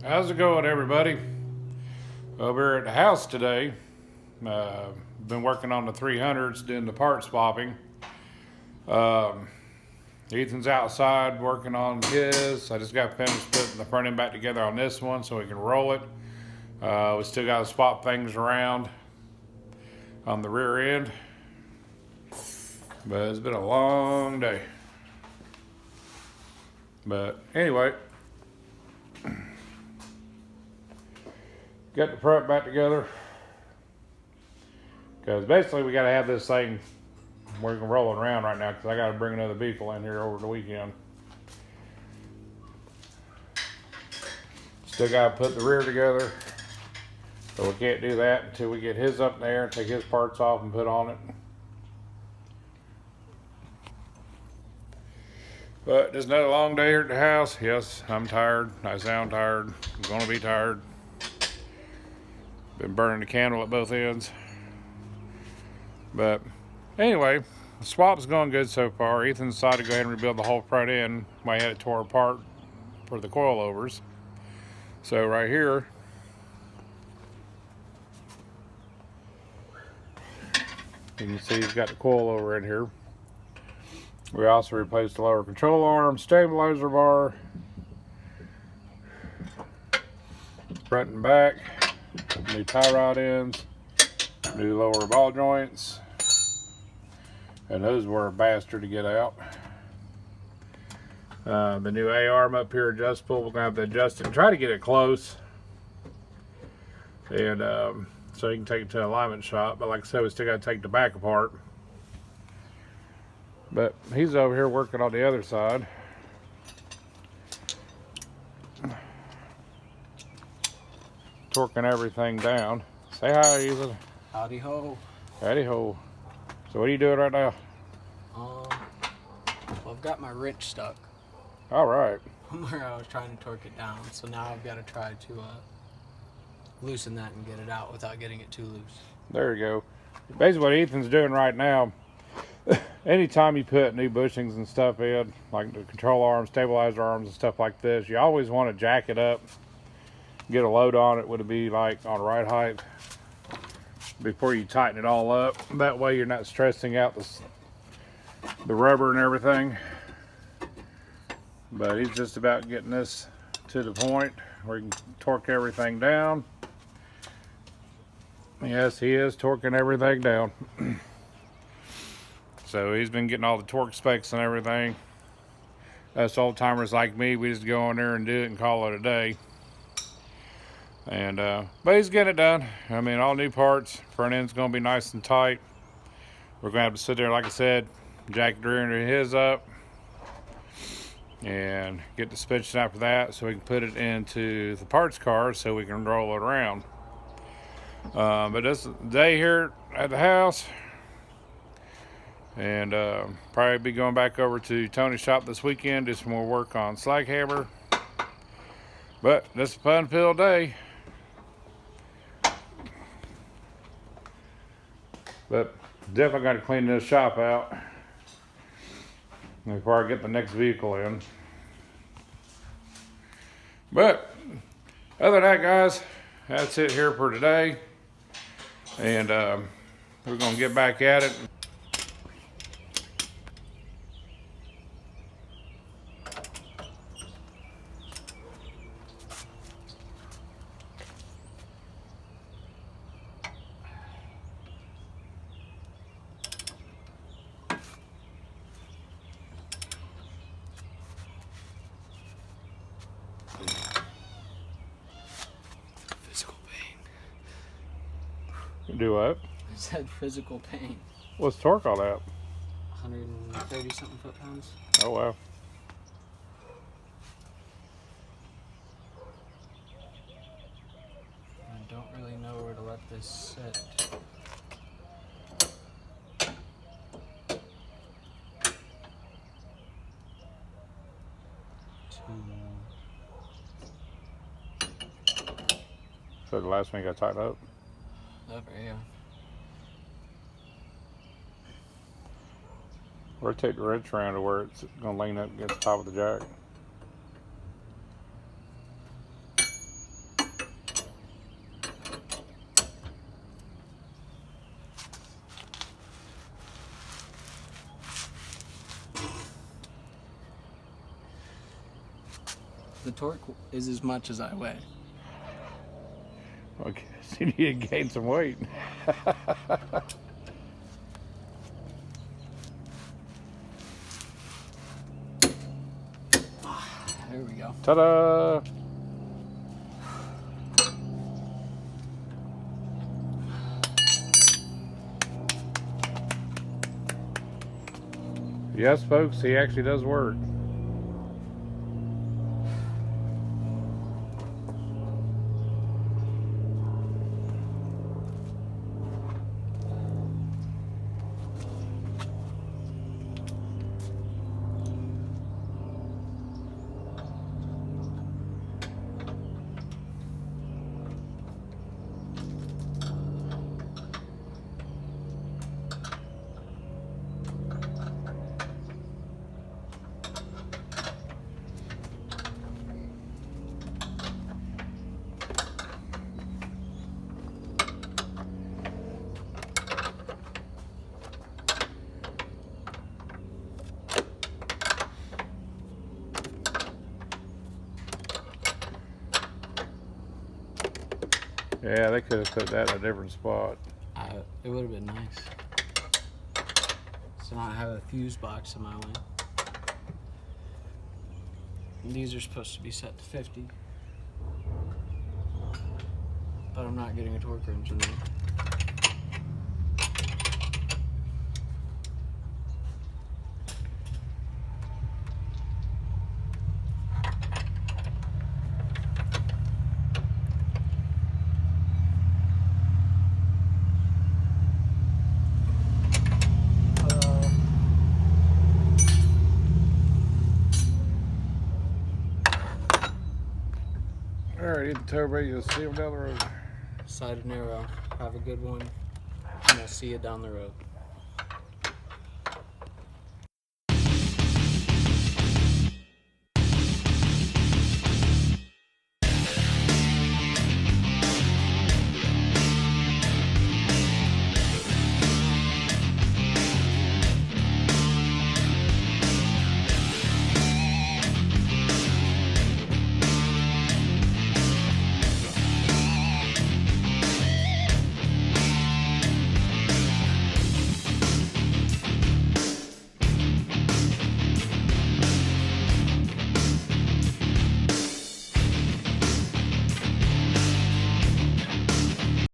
How's it going, everybody? We're at the house today. Been working on the 300s, doing the part swapping. Um, Ethan's outside working on his. I just got finished putting the front end back together on this one so we can roll it. We still got to swap things around on the rear end. But it's been a long day. But anyway, got the front back together. Because basically we got to have this thing we're rolling around right now because I got to bring another vehicle in here over the weekend. Still got to put the rear together. So we can't do that until we get his up there and take his parts off and put on it. But it's another long day here at the house. Yes, I'm tired. I sound tired. I'm going to be tired. Been burning the candle at both ends. But anyway, the swap's going good so far. Ethan decided to go ahead and rebuild the whole front end. I had it tore apart for the coilovers. So right here, you can see he's got the coilover in here. We also replaced the lower control arm, stabilizer bar, front and back, new tie rod ends, new lower ball joints, and those were a bastard to get out. The new A-arm up here adjustable, we're gonna have to adjust it and try to get it close, and so you can take it to an alignment shop. But like I said, we still got to take the back apart. But he's over here working on the other side. Torquing everything down. Say hi, Ethan. Howdy ho. Howdy ho. So what are you doing right now? Well, I've got my wrench stuck. All right. Where I was trying to torque it down, so now I've got to try to loosen that and get it out without getting it too loose. There you go. Basically what Ethan's doing right now, anytime you put new bushings and stuff in, like the control arms, stabilizer arms and stuff like this, you always want to jack it up, get a load on it, would it be like on the right height, before you tighten it all up. That way you're not stressing out the rubber and everything. But he's just about getting this to the point where he can torque everything down. Yes, he is torquing everything down. So he's been getting all the torque specs and everything. Us old timers like me, we just go in there and do it and call it a day. And but he's getting it done. I mean, all new parts. Front end's gonna be nice and tight. We're gonna have to sit there, like I said, jack the rear end of his up and get the suspension out for that, so we can put it into the parts car so we can roll it around. But this day here at the house. And probably be going back over to Tony's shop this weekend, do some more work on slag hammer. But this is a fun-filled day. But definitely got to clean this shop out before I get the next vehicle in. But other than that, guys, that's it here for today. And we're going to get back at it. Physical pain. Do what? I said physical pain. What's torque all that? 130 something foot-pounds. Oh wow. I don't really know where to let this sit. So the last one got tightened up? Over, yeah. Rotate the wrench around to where it's going to lean up against the top of the jack. the torque is as much as I weigh. Okay, so you need to gain some weight. There we go. Ta-da! Yes, folks, he actually does work. Yeah, they could have put that in a different spot. It would have been nice. So now I have a fuse box in my way. And these are supposed to be set to 50. But I'm not getting a torque wrench in there. Alright, hit the toe brake, you'll see him down the road. Side of narrow. Have a good one. And I'll see you down the road.